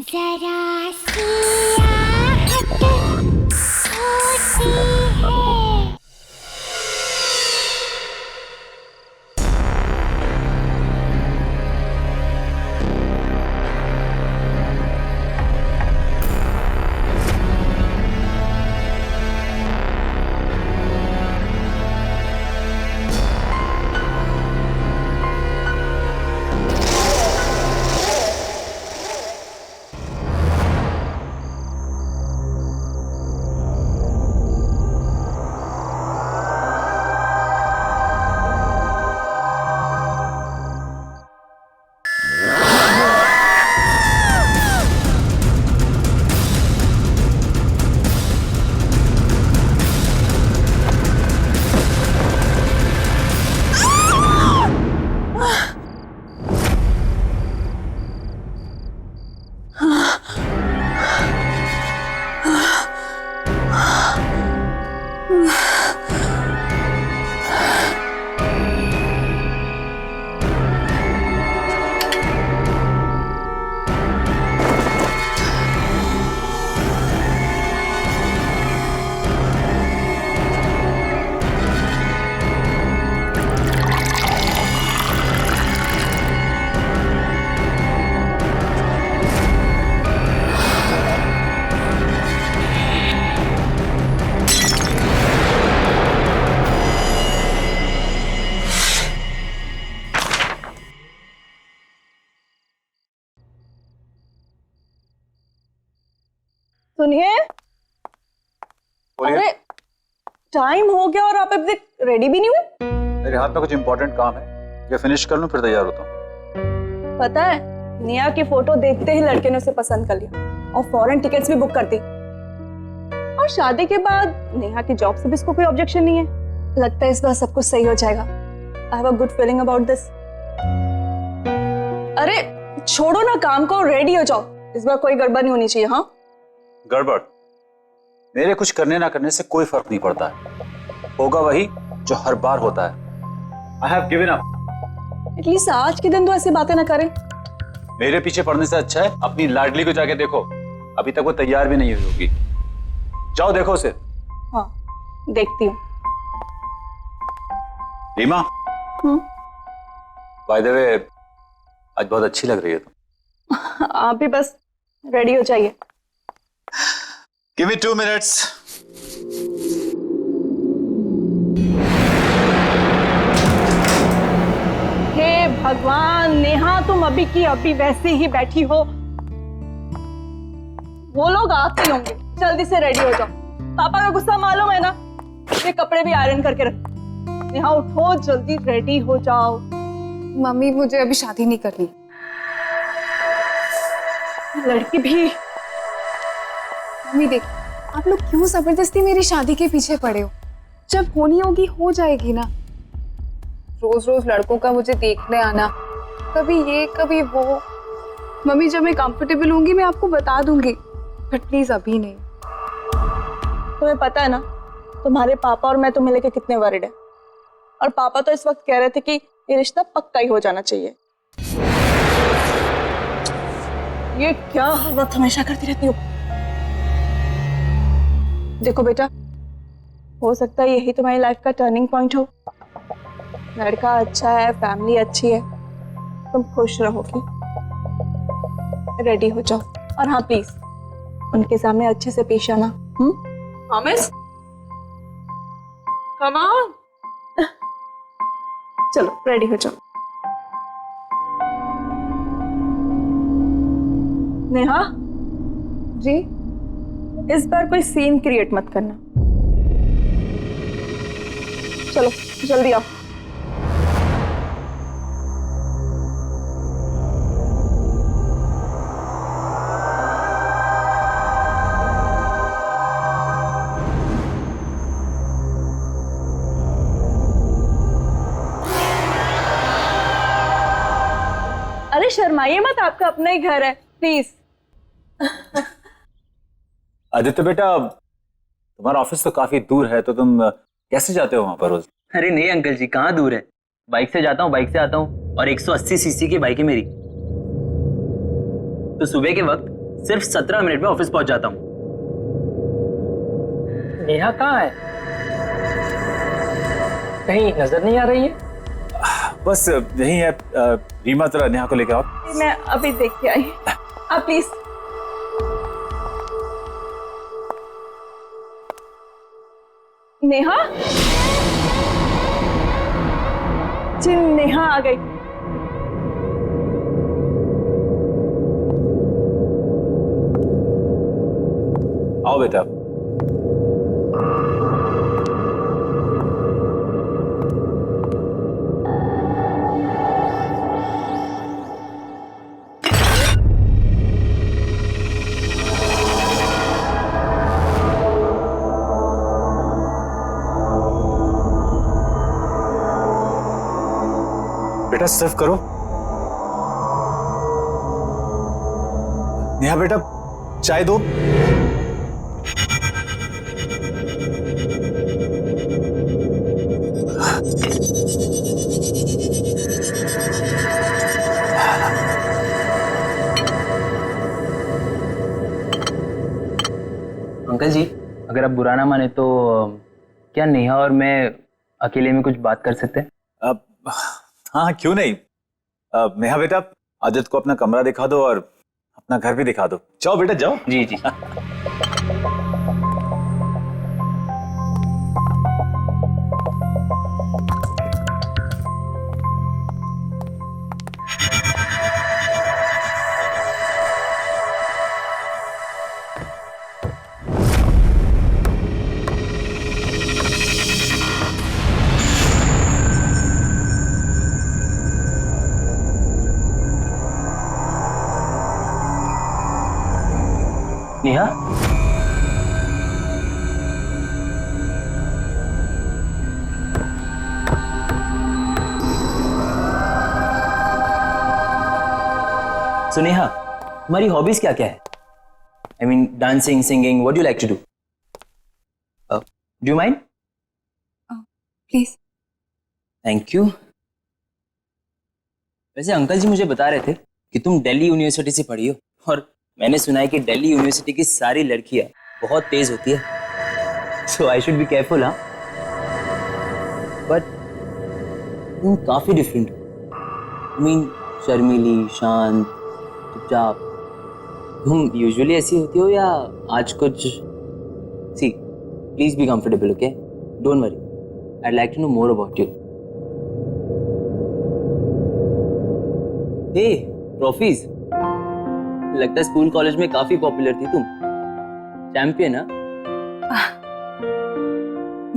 जरा सी आहट होती है। सुनिए, अरे टाइम हो गया और आप अभी तक रेडी भी नहीं हुए। मेरे हाथ में कुछ इंपॉर्टेंट काम है, ये फिनिश कर लूं फिर तैयार होता हूँ। पता है, नेहा की फोटो देखते ही लड़के ने उसे पसंद कर लिया और फॉरेन टिकट्स भी बुक कर दी। और शादी के बाद नेहा की जॉब से भी इसको कोई ऑब्जेक्शन नहीं है। लगता है इस बार सब कुछ सही हो जाएगा। I have a good feeling about this. अरे छोड़ो ना काम को, रेडी हो जाओ। इस बार कोई गड़बड़ नहीं होनी चाहिए। हाँ, गड़बड़ मेरे कुछ करने ना करने से कोई फर्क नहीं पड़ता है, होगा वही जो हर बार होता है। I have given up. At least आज के दिन तो ऐसी बातें ना करें। मेरे पीछे पड़ने से अच्छा है अपनी लाडली को जाके देखो, अभी तक वो तैयार भी नहीं हुई होगी। जाओ देखो उसे। हाँ, देखती हूँ। रीमा, बाय द वे आज बहुत अच्छी लग रही है तुम। आप भी बस रेडी हो जाइए। Give me 2 minutes. हे भगवान, नेहा तुम अभी की अभी वैसे ही बैठी हो। वो लोग आते ही होंगे, जल्दी से रेडी हो जाओ। पापा का गुस्सा मालूम है ना, ये कपड़े भी आयरन करके रख। नेहा उठो, जल्दी रेडी हो जाओ। मम्मी मुझे अभी शादी नहीं करनी। लड़की भी। मम्मी देख, आप लोग क्यों जबरदस्ती मेरी शादी के पीछे पड़े हो? जब होनी होगी हो जाएगी ना। रोज रोज लड़कों का मुझे देखने आना, कभी ये कभी वो। मम्मी जब मैं कंफर्टेबल होंगी मैं आपको बता दूंगी, बट प्लीज अभी नहीं। तुम्हें पता है ना, तुम्हारे पापा और मैं तुम्हें लेके कितने वरीड है। और पापा तो इस वक्त कह रहे थे कि ये रिश्ता पक्का ही हो जाना चाहिए। ये क्या हरकत हमेशा करती रहती हो। देखो बेटा, हो सकता है यही तुम्हारी लाइफ का टर्निंग पॉइंट हो। लड़का अच्छा है, फैमिली अच्छी है, तुम खुश रहोगी। रेडी हो जाओ। और हाँ प्लीज, उनके सामने अच्छे से पेश आना। प्रॉमिस? Come on. चलो रेडी हो जाओ। नेहा जी? इस बार कोई सीन क्रिएट मत करना। चलो जल्दी आओ। अरे शर्माइए मत, आपका अपना ही घर है, प्लीज। आदित्य बेटा, तुम्हारा ऑफिस तो काफी दूर है, तो तुम कैसे जाते हो वहां पर रोज? अरे नहीं अंकल जी, कहाँ दूर है। बाइक से जाता हूँ, बाइक से आता हूँ। और 180 सीसी की बाइक है मेरी। तो सुबह के वक्त सिर्फ 17 मिनट में ऑफिस पहुंच जाता हूँ। नेहा कहाँ है? कहीं नजर नहीं आ रही है। बस यही है। रीमा जरा नेहा को लेके आओ। मैं अभी देख के आई। आप प्लीज। नेहा जी, नेहा आ गई। आओ बेटा। बेटा सर्व करो। नेहा बेटा चाय दो। अंकल जी, अगर आप बुरा ना माने तो क्या नेहा और मैं अकेले में कुछ बात कर सकते हैं? अब हाँ, क्यों नहीं। नेहा बेटा, आदित्य को अपना कमरा दिखा दो और अपना घर भी दिखा दो। जाओ बेटा जाओ। जी जी। नेहा, so नेहा, तुम्हारी हॉबीज क्या क्या है? I mean dancing, singing, what do you like to do? Do you mind? Please. Thank you. वैसे अंकल जी मुझे बता रहे थे कि तुम दिल्ली यूनिवर्सिटी से पढ़ी हो, और मैंने सुना है कि दिल्ली यूनिवर्सिटी की सारी लड़कियां बहुत तेज होती है। सो आई शुड बी केयरफुल। हाँ, बट तुम काफी डिफरेंट हो। आई मीन शर्मीली, शांत, चुपचाप। तुम यूजुअली ऐसी होती हो या आज कुछ? See, please be comfortable, okay? Don't worry, I'd like to know more about you. Hey, trophies. लगता है स्कूल कॉलेज में काफी पॉपुलर थी तुम। चैंपियन?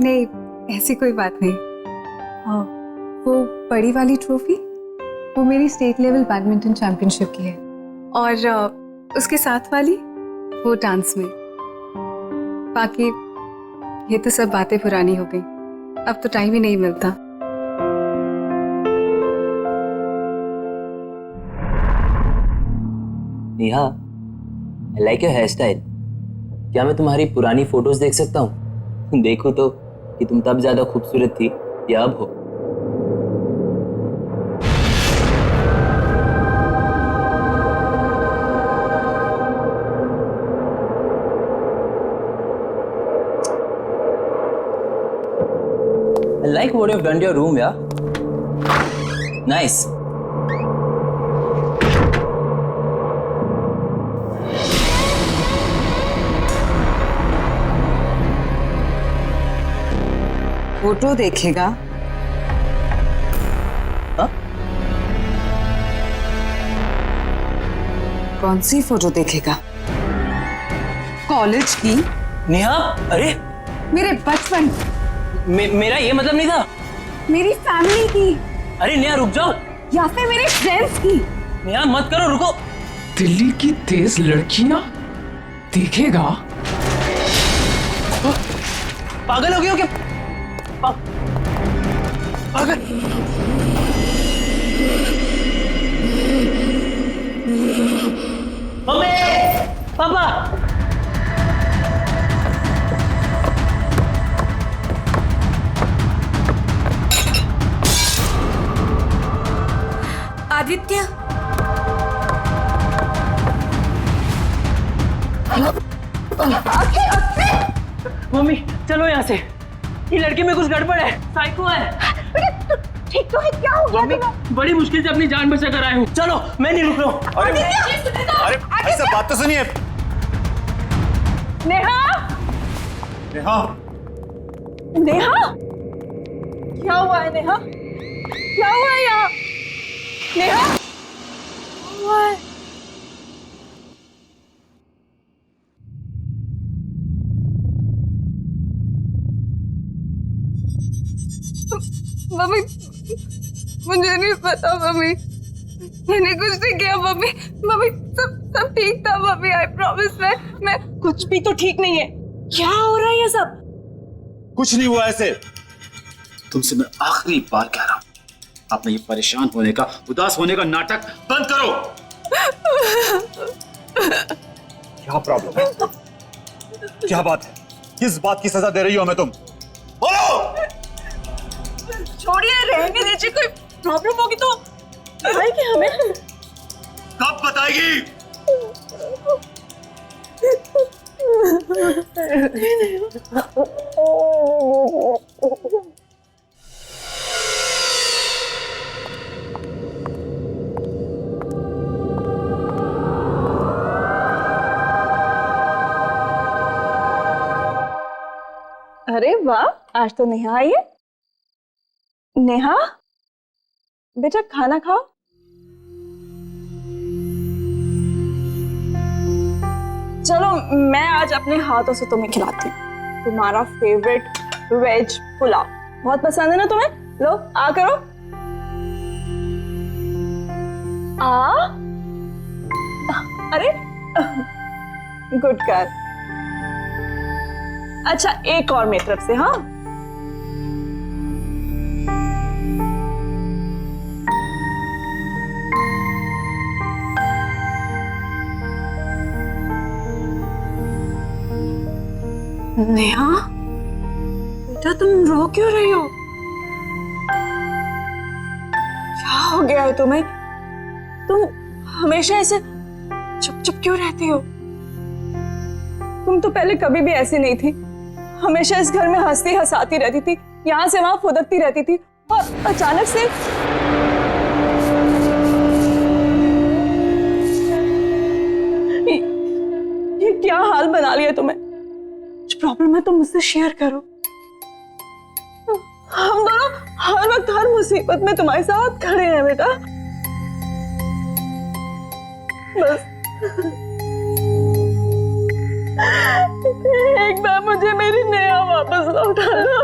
नहीं, ऐसी कोई बात नहीं। हाँ, वो बड़ी वाली ट्रॉफी वो मेरी स्टेट लेवल बैडमिंटन चैंपियनशिप की है, और उसके साथ वाली वो डांस में। बाकी ये तो सब बातें पुरानी हो गई, अब तो टाइम ही नहीं मिलता। Neha, I like your hairstyle. क्या मैं तुम्हारी पुरानी फोटोज देख सकता हूँ? देखो तो कि तुम तब ज्यादा खूबसूरत थी या अब हो। I like what you've done to your room, yeah? Nice. Photo देखेगा? हाँ? कौन सी फोटो देखेगा? कॉलेज की? नेहा, अरे मेरे बचपन, मेरा ये मतलब नहीं था। मेरी फैमिली की, अरे नेहा रुक जाओ। या फिर मेरे फ्रेंड्स की। नेहा मत करो, रुको। दिल्ली की तेज लड़कियां देखेगा? पागल हो गए हो क्या? पागल। मम्मी, पापा। आदित्य, मम्मी चलो यहाँ से, ये लड़के में कुछ गड़बड़ है, साइको है। ठीक तो है, क्या हो गया मम्मी बड़ी मुश्किल से अपनी जान बचा कर आया हूँ, चलो मैं नहीं रुक रहा हूँ। अरे भाई साहब बात तो सुनिए। नेहा, नेहा, नेहा, क्या हुआ है नेहा? क्या हुआ है यहाँ? नेहा, क्या हुआ है? मम्मी मुझे नहीं पता मम्मी, मैंने कुछ नहीं किया मम्मी। मम्मी सब ठीक था मम्मी, आई प्रॉमिस। मैं कुछ भी तो ठीक नहीं है। क्या हो रहा है ये सब? कुछ नहीं हुआ ऐसे। तुमसे मैं आखिरी बार कह रहा हूं, अपने ये परेशान होने का, उदास होने का नाटक बंद करो। क्या प्रॉब्लम है? क्या बात है? किस बात की सजा दे रही हो हमें तुम? बोलो। छोड़िए, रहने दीजिए। कोई प्रॉब्लम होगी तो बताएगी हमें। कब बताएगी? अरे वाह, आज तो नेहा आई है। नेहा, बेटा खाना खाओ। चलो मैं आज अपने हाथों से तुम्हें खिलाती हूँ तुम्हारा फेवरेट वेज पुलाव। बहुत पसंद है ना तुम्हें? लो आ करो। आ, अरे गुड गर्ल। अच्छा एक और मेरी तरफ से। हाँ नेहा, बेटा तुम रो क्यों रही हो? क्या हो गया है तुम्हें? तुम हमेशा ऐसे चुप चुप क्यों रहती हो? तुम तो पहले कभी भी ऐसी नहीं थी। हमेशा इस घर में हंसती हंसाती रहती थी, यहाँ से वहां फुदकती रहती थी, और अचानक से ये क्या हाल बना लिया तुम्हें? कुछ प्रॉब्लम है तो मुझसे शेयर करो। हम दोनों हर वक्त हर मुसीबत में तुम्हारे साथ खड़े हैं बेटा। बस एक बार मुझे मेरी नेहा वापस लौटा दो।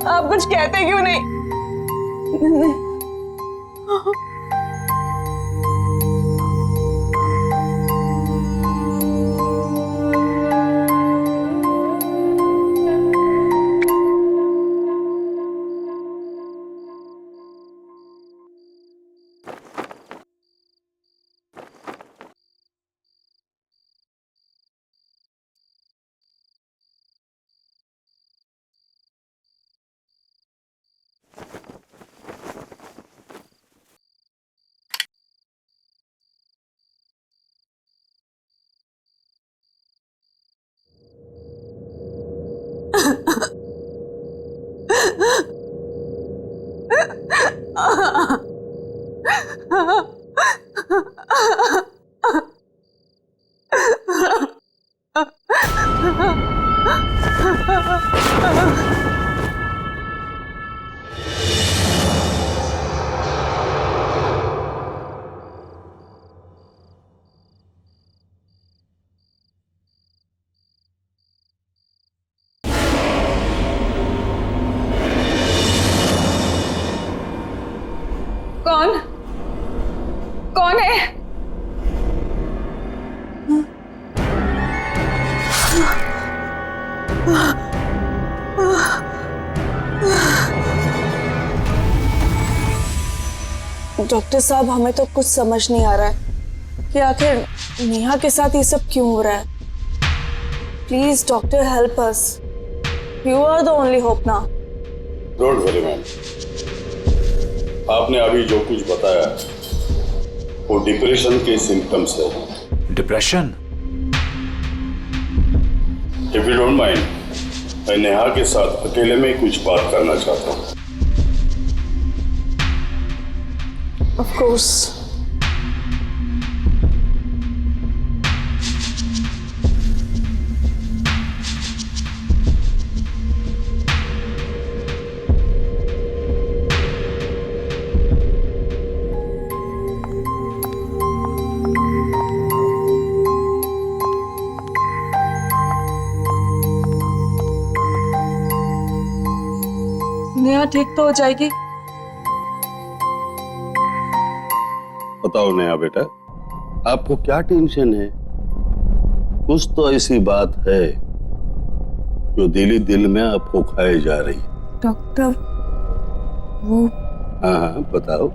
आप कुछ कहते क्यों नहीं? कौन है? डॉक्टर साहब, हमें तो कुछ समझ नहीं आ रहा है कि आखिर नेहा के साथ ये सब क्यों हो रहा है। Please doctor help us, you are the only hope now. Don't worry ma'am, आपने अभी जो कुछ बताया वो डिप्रेशन के सिम्टम्स है। Depression? If you don't mind, मैं नेहा के साथ अकेले में कुछ बात करना चाहता हूँ। Of course. नेहा ठीक तो हो जाएगी। बताओ नेहा बेटा, आपको क्या टेंशन है? कुछ तो ऐसी बात है जो दिली दिल में आपको खाए जा रही है। डॉक्टर, वो हाँ हाँ बताओ।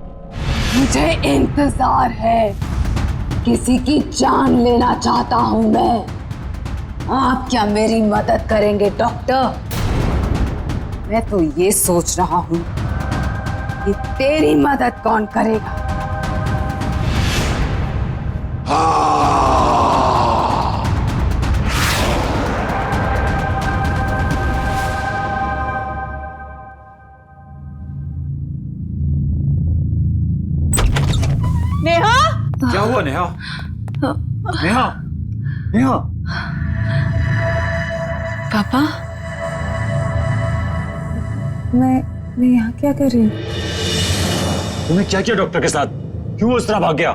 मुझे इंतजार है, किसी की जान लेना चाहता हूं मैं। आप क्या मेरी मदद करेंगे डॉक्टर? मैं तो ये सोच रहा हूं कि तेरी मदद कौन करेगा। नेहा, क्या हुआ नेहा? नेहा, नेहा। पापा, मैं यहाँ क्या कर रही हूँ? तुमने क्या किया डॉक्टर के साथ? क्यों उस तरह भाग गया?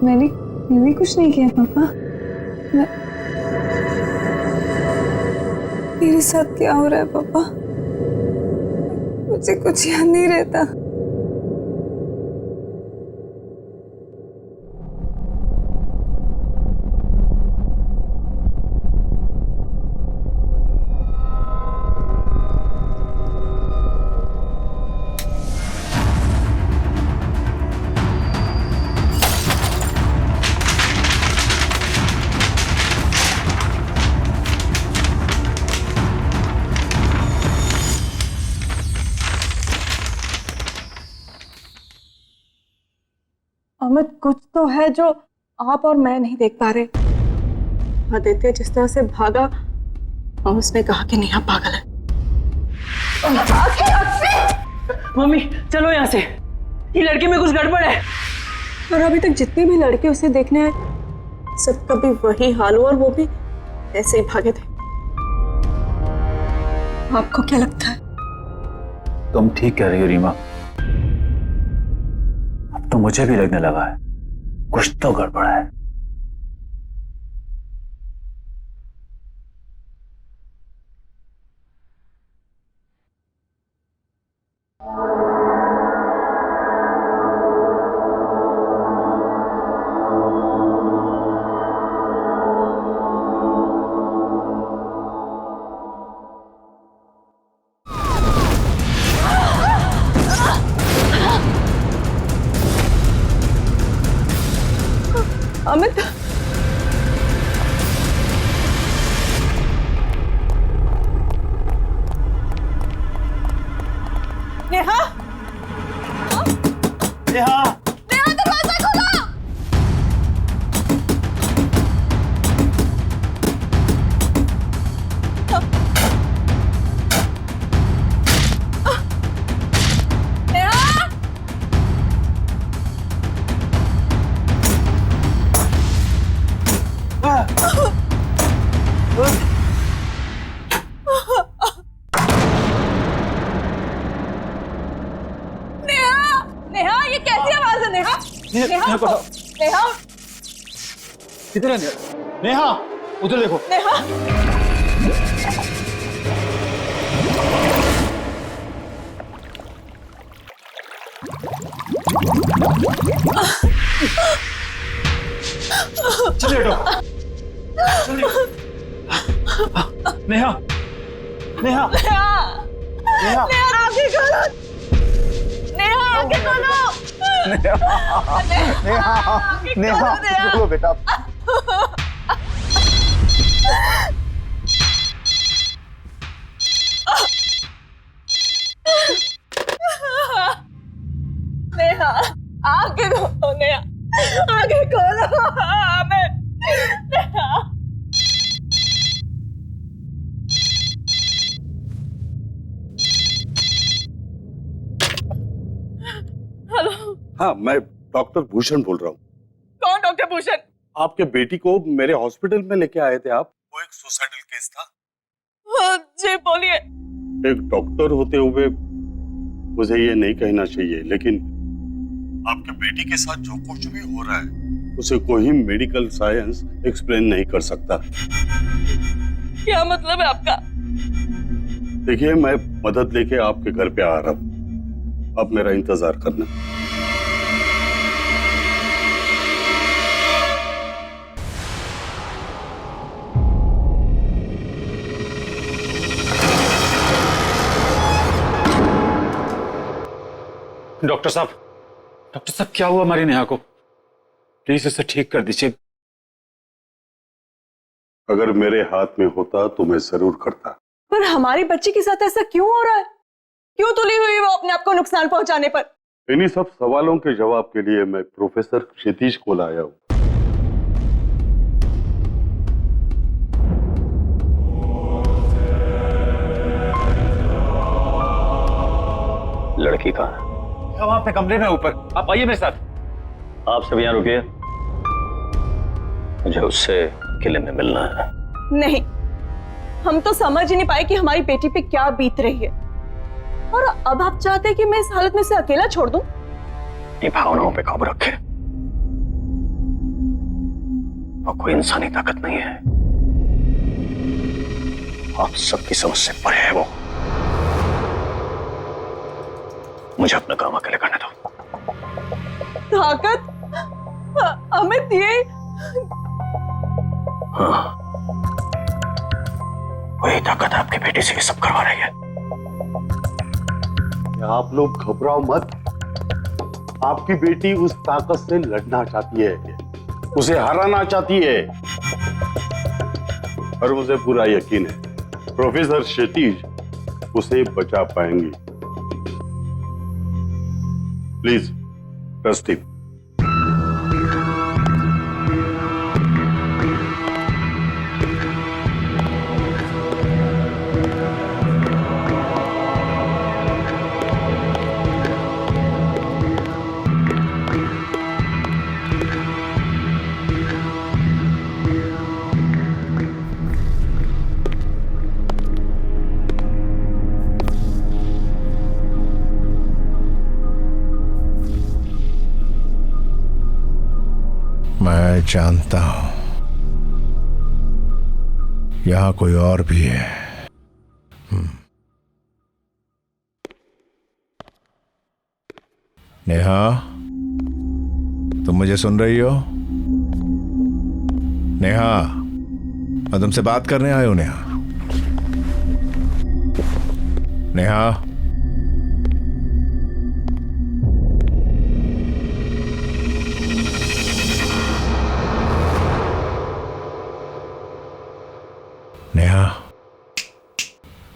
मैंने कुछ नहीं किया पापा। मेरे साथ क्या हो रहा है पापा? मुझे कुछ याद नहीं रहता। अमित, कुछ तो है जो आप और मैं नहीं देख पा रहे। आदित्य जिस तरह से भागा और उसने कहा कि नेहा पागल है। मम्मी चलो यहाँ से, ये लड़के में कुछ गड़बड़ है। और अभी तक जितने भी लड़के उसे देखने आए सबका भी वही हाल हुआ और वो भी ऐसे ही भागे थे। आपको क्या लगता है? तुम ठीक कह रही हो रीमा। अब तो मुझे भी लगने लगा है कुछ तो गड़बड़ है। अमित, नेहा, नेहा, नेहा दरवाजा खोलो। नेहा, नेहा, ये कैसी आवाज है? नेहा, नेहा, नेहा, किधर है नेहा? उधर देखो। नेहा, चलिए डॉक्टर, चलिए। नेहा, नेहा, नेहा, नेहा, आंखें खोलो। नेहा, आंखें खोलो। नेहा, बोलो बेटा। आगे खोलो नेहा, आगे खोलो हमें। हेलो, हाँ, मैं डॉक्टर भूषण बोल रहा हूँ। कौन डॉक्टर भूषण? आपके बेटी को मेरे हॉस्पिटल में लेके आए थे आप। वो एक सुसाइडल केस था। हाँ, जी बोलिए। एक डॉक्टर होते हुए मुझे ये नहीं कहना चाहिए, लेकिन आपके बेटी के साथ जो कुछ भी हो रहा है उसे कोई मेडिकल साइंस एक्सप्लेन नहीं कर सकता। क्या मतलब है आपका? देखिए, मैं मदद लेके आपके घर पे आ रहा हूँ, अब मेरा इंतजार करना। डॉक्टर साहब क्या हुआ हमारी नेहा को? प्लीज इसे ठीक कर दीजिए। अगर मेरे हाथ में होता तो मैं जरूर करता। पर हमारी बच्ची के साथ ऐसा क्यों हो रहा है? क्यों तुली हुई वो अपने आप को नुकसान पहुंचाने पर? इन्हीं सब सवालों के जवाब के लिए मैं प्रोफेसर क्षितिज को लाया हूँ। लड़की कहाँ है? वहां पे कमरे में ऊपर, आप आइए मेरे साथ। आप सब यहाँ रुकिए, मुझे उससे किले में मिलना है। नहीं, हम तो समझ ही नहीं पाए कि हमारी बेटी पे क्या बीत रही है, और अब आप चाहते हैं कि मैं इस हालत में उसे अकेला छोड़ दूं? ये भावनाओं पे काबू रखे, और कोई इंसानी ताकत नहीं है, आप सबकी समझ से परे है वो। मुझे अपना काम अकेले करने दो। ताकत? अमित, ये हाँ, वही ताकत आपकी बेटी से ये सब करवा रही है। आप लोग घबराओ मत। आपकी बेटी उस ताकत से लड़ना चाहती है, उसे हराना चाहती है, और मुझे पूरा यकीन है प्रोफेसर क्षितिज उसे बचा पाएंगे। Please trust him. मैं जानता हूं यहां कोई और भी है। नेहा, तुम मुझे सुन रही हो? नेहा, मैं तुमसे बात करने आया हूं। नेहा, नेहा, नेहा,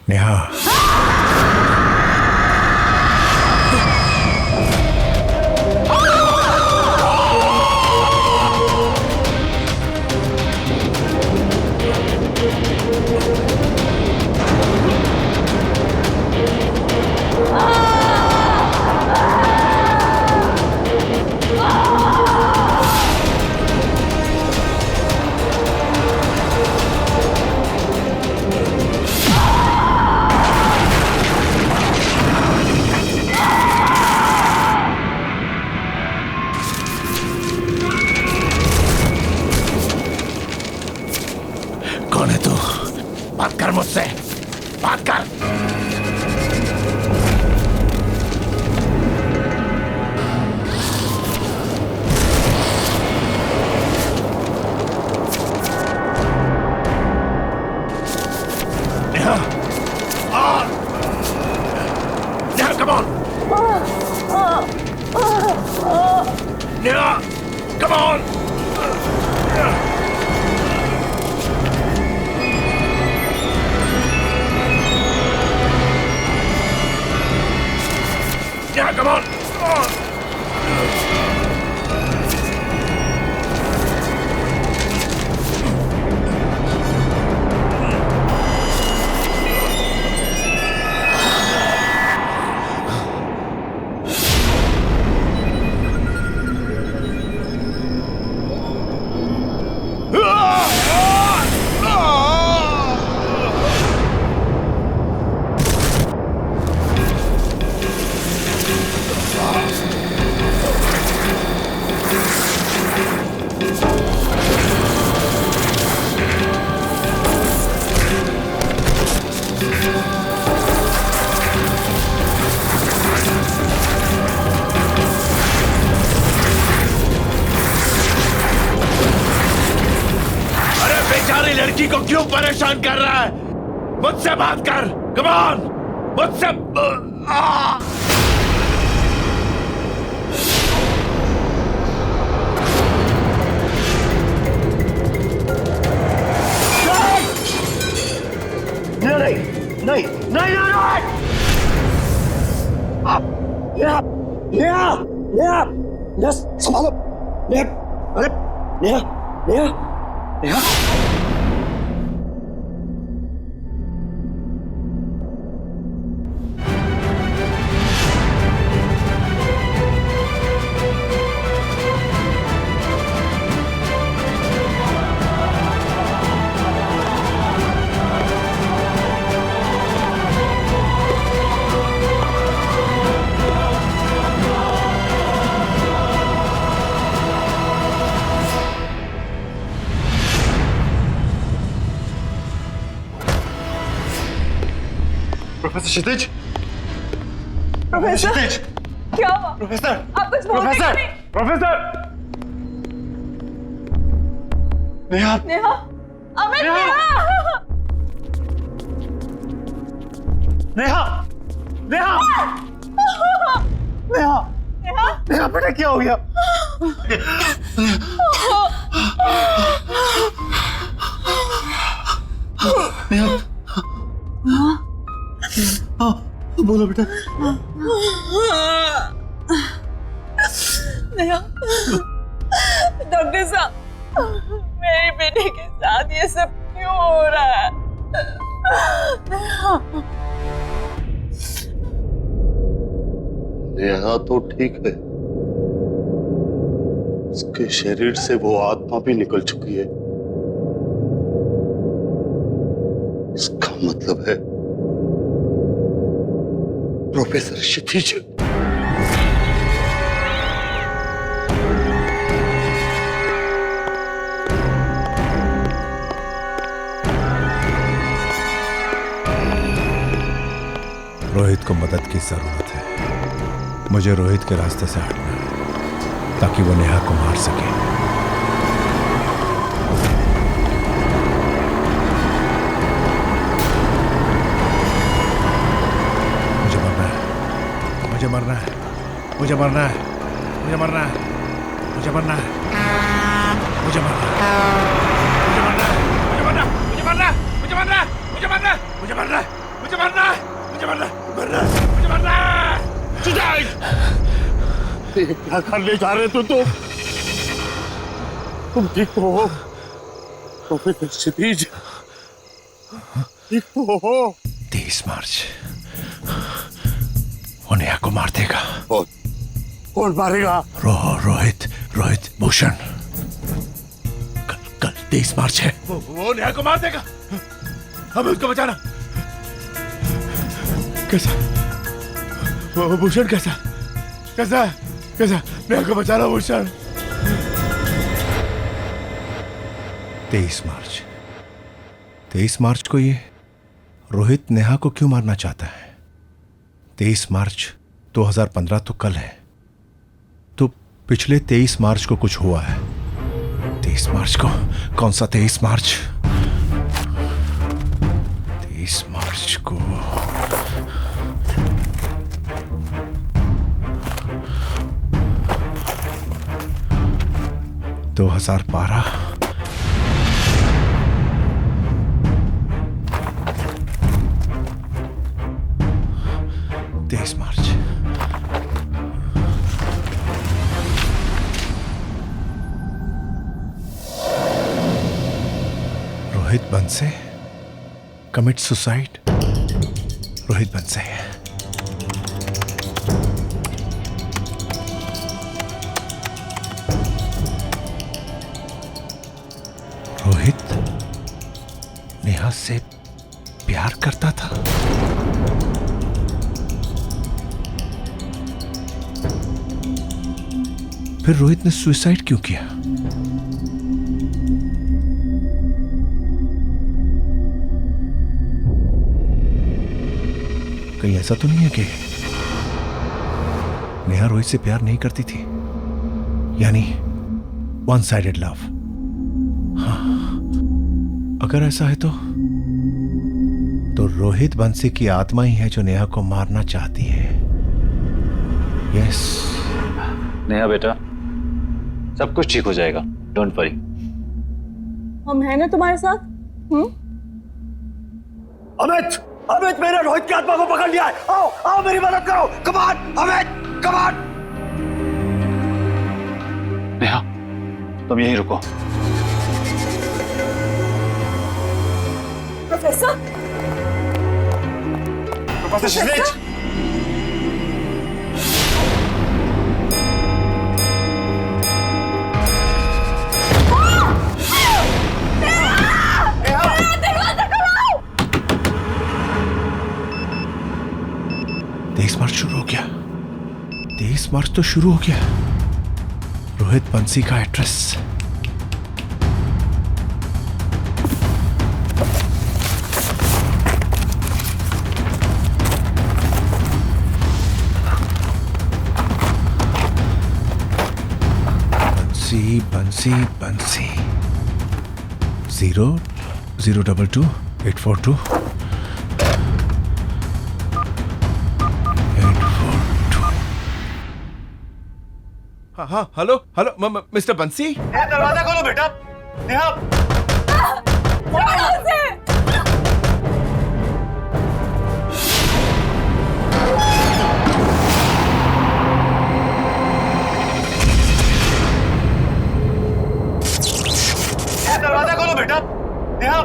नेहा। कौन है तू? बात कर मुझसे, बात कर। Neha, Neha, come on। Neha, come on। Yeah, come on! लड़की को क्यों परेशान कर रहा है? मुझसे बात कर, कम ऑन, मुझसे नहीं नहीं नहीं नहीं नेहा नेहा नेहा नेहा संभालो नेहा अरे नेहा नेहा नेहा प्रोफेसर क्षितिज, प्रोफेसर क्षितिज, क्या हुआ? प्रोफेसर, आप कुछ बोलते क्यों नहीं? प्रोफेसर, नेहा, नेहा, अमित, नेहा, नेहा, नेहा, नेहा, नेहा, नेहा, बेटा क्या हो गया? नेहा, हाँ, बोलो बेटा। नेहा, डॉक्टर साहब, मेरी बेटी के साथ ये सब क्यों हो रहा है? नेहा तो ठीक है, उसके शरीर से वो आत्मा भी निकल चुकी है। इसका मतलब है प्रोफेसर क्षितिज रोहित को मदद की जरूरत है। मुझे रोहित के रास्ते से हटना है ताकि वो नेहा को मार सके। मुझे मरना है, मुझे मरना है, मुझे मरना है, मुझे मरना है, मुझे मरना है, मुझे मरना है, मुझे मरना है, मुझे मरना है, मुझे मरना है, मुझे मरना है, मुझे मरना है, मुझे मरना है, मुझे मरना है, मुझे मरना है। ये क्या करने जा रहे तुम ठीक तो हो प्रोफेसर क्षितिज? ठीक तो हो? 30 मार्च वो नेहा को मार देगा। कौन मारेगा? रोहित भूषण। कल 30 मार्च है। वो नेहा को मार देगा। हमें उसको बचाना। कैसा? वो भूषण कैसा नेहा को बचाना भूषण। 23 मार्च को ये रोहित नेहा को क्यों मारना चाहता है? 23 मार्च 2015 तो कल है, तो पिछले 23 मार्च को कुछ हुआ है। 23 मार्च को कौन सा 23 मार्च? 23 मार्च को 2012। मार्च रोहित बंसे कमिट सुसाइड। रोहित बंसे रोहित नेहा से प्यार करता था। फिर रोहित ने सुसाइड क्यों किया? कहीं ऐसा तो नहीं है कि नेहा रोहित से प्यार नहीं करती थी, यानी वन साइडेड लव। हाँ, अगर ऐसा है तो रोहित बंसी की आत्मा ही है जो नेहा को मारना चाहती है। यस नेहा बेटा, सब कुछ ठीक हो जाएगा, डोंट वरी। हम हैं ना तुम्हारे साथ। अमित, अमित मैंने रोहित की आत्मा को पकड़ लिया है। आओ आओ मेरी मदद करो। Come on Amit, come on. Neha तुम यहीं रुको। प्रोफेसर, प्रोफेसर शिवनेज, तेज मार्च शुरू हो गया। तेज मार्च तो शुरू हो गया। रोहित बंसी का एड्रेस। बंसी बंसी बंसी 0022842 हाँ, हेलो हेलो मिस्टर बंसी। दरवाजा खोलो बेटा। नेहा, दरवाजा खोलो बेटा। नेहा,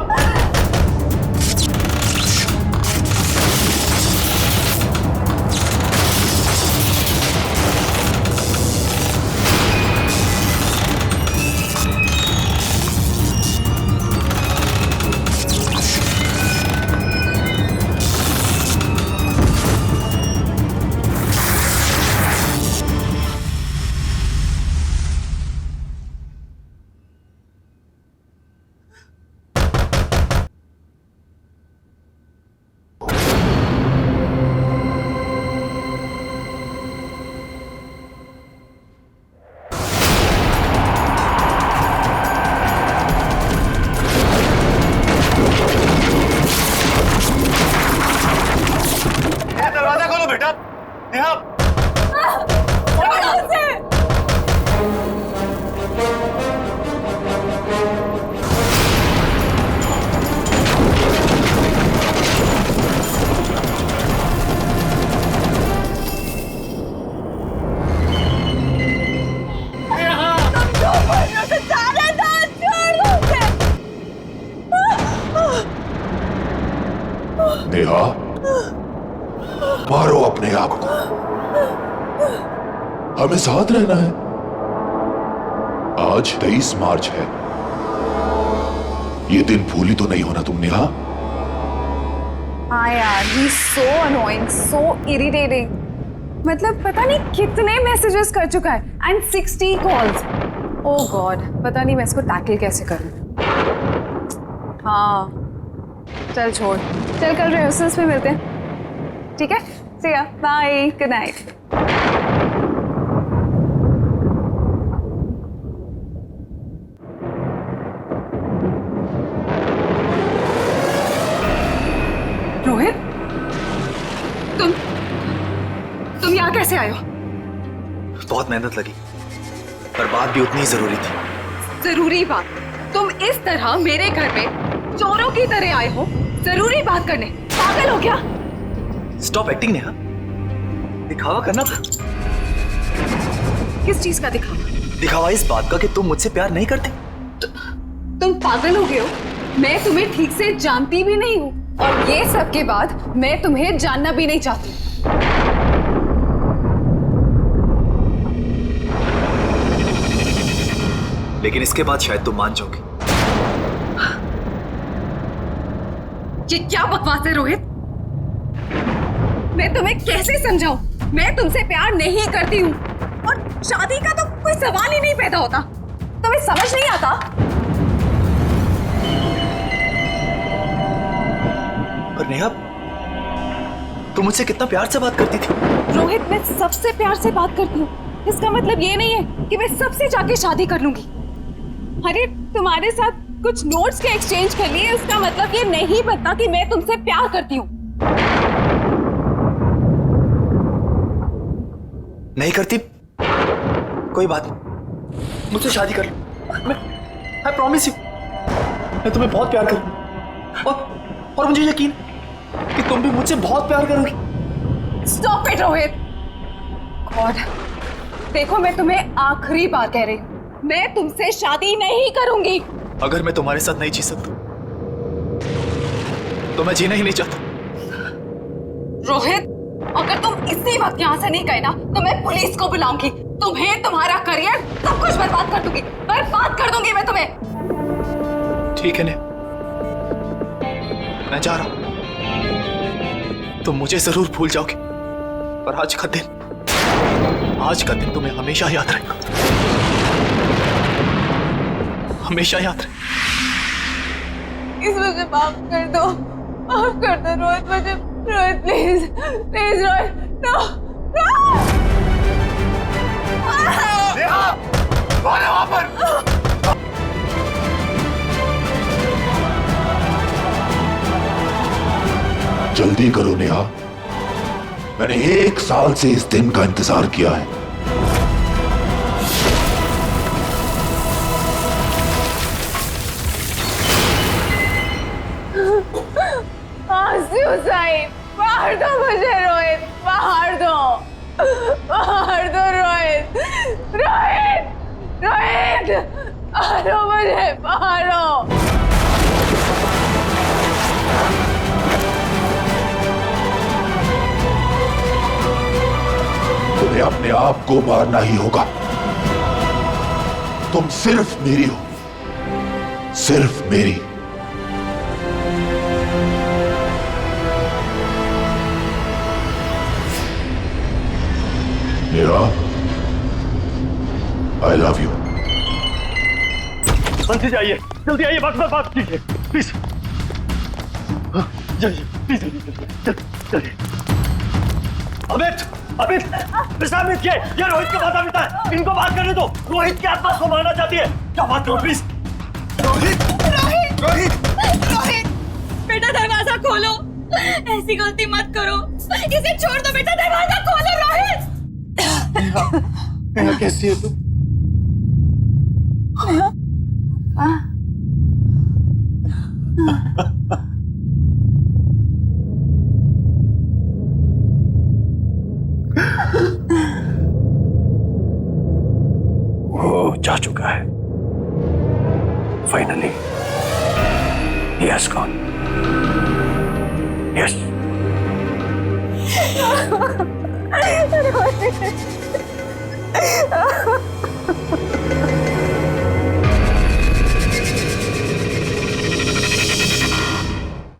दरवाजा खोलो बेटा। नेहा, नेहा, मारो अपने आप को। हमें साथ रहना है। आज 23 मार्च है। ये दिन भूली तो नहीं होना तुम नेहा। हाँ यार, ही सो अनोइंग, सो इरिटेटिंग। मतलब पता नहीं कितने मैसेजेस कर चुका है एंड 60 कॉल्स। ओह गॉड, पता नहीं मैं इसको टैकल कैसे करूं। हाँ चल छोड़, चल कल रिहर्सल्स में मिलते हैं, ठीक है? See ya, bye, good night. Rohit, तुम यहाँ कैसे आए हो? बहुत मेहनत लगी, पर बात भी उतनी जरूरी थी। जरूरी बात? तुम इस तरह मेरे घर में चोरों की तरह आए हो जरूरी बात करने? पागल हो क्या? स्टॉप एक्टिंग नेहा, दिखावा करना था। किस चीज का दिखावा? दिखावा इस बात का कि तुम मुझसे प्यार नहीं करती। तुम पागल हो गए हो? मैं तुम्हें ठीक से जानती भी नहीं हूँ और ये सब के बाद मैं तुम्हें जानना भी नहीं चाहती। लेकिन इसके बाद शायद तुम मान जाओगी। ये क्या बकवास है रोहित? मैं तुम्हें कैसे समझाऊं? मैं तुमसे प्यार नहीं करती हूँ और शादी का तो कोई सवाल ही नहीं पैदा होता। तुम्हें समझ नहीं आता? पर नेहा, तुम मुझसे कितना प्यार से बात करती थी। रोहित, मैं सबसे प्यार से बात करती हूँ। इसका मतलब ये नहीं है कि मैं सबसे जाके शादी कर लूंगी। अरे तुम्हारे साथ कुछ नोट्स के एक्सचेंज कर लिए, उसका मतलब ये नहीं बनता कि मैं तुमसे प्यार करती हूँ। नहीं करती कोई बात नहीं, मुझसे शादी कर लो। मैं प्रॉमिस यू, मैं तुम्हें बहुत प्यार करूँ और मुझे यकीन कि तुम भी मुझसे बहुत प्यार करोगी। Stop it Rohit. गॉड, देखो मैं तुम्हें आखिरी बार कह रही हूँ, मैं तुमसे शादी नहीं करूंगी। अगर मैं तुम्हारे साथ नहीं जी सकता तो मैं जीना ही नहीं चाहता। रोहित, अगर तुम इसी वक्त यहाँ से नहीं गए ना तो मैं पुलिस को बुलाऊंगी। तुम्हें, तुम्हारा करियर, सब कुछ बर्बाद कर दूंगी, बर्बाद कर दूंगी मैं तुम्हें। ठीक है ने, मैं जा रहा हूं। तुम मुझे जरूर भूल जाओगे, पर आज का दिन तुम्हें हमेशा याद रहेगा, हमेशा याद रहेगा। इस वजह माफ कर दो रोहित, मुझे, Rohit please please Rohit, no Neha, कौन है वहां पर? जल्दी करो नेहा, मैंने 1 साल से इस दिन का इंतजार किया है। आंसू साहिब, मार दो मुझे रोहित, मार दो रोहित, मारो मुझे, मारो। तुम्हें अपने आप को मारना ही होगा। तुम सिर्फ मेरी हो, सिर्फ मेरी। Neha, I love you. बंसी जाइए, जल्दी आइए, बात कीजिए प्लीज। जल्दी प्लीज, जल्दी। अमित, ये रोहित के माता पिता है, इनको बात करने दो। रोहित की आत्मा को मारना चाहती है, क्या बात करो प्लीज। रोहित, बेटा दरवाजा खोलो, ऐसी गलती मत करो, इसे छोड़ दो बेटा, दरवाजा खोलो रोहित। नेहा कैसी है तुम? वो जा चुका है, finally he has gone. Yes.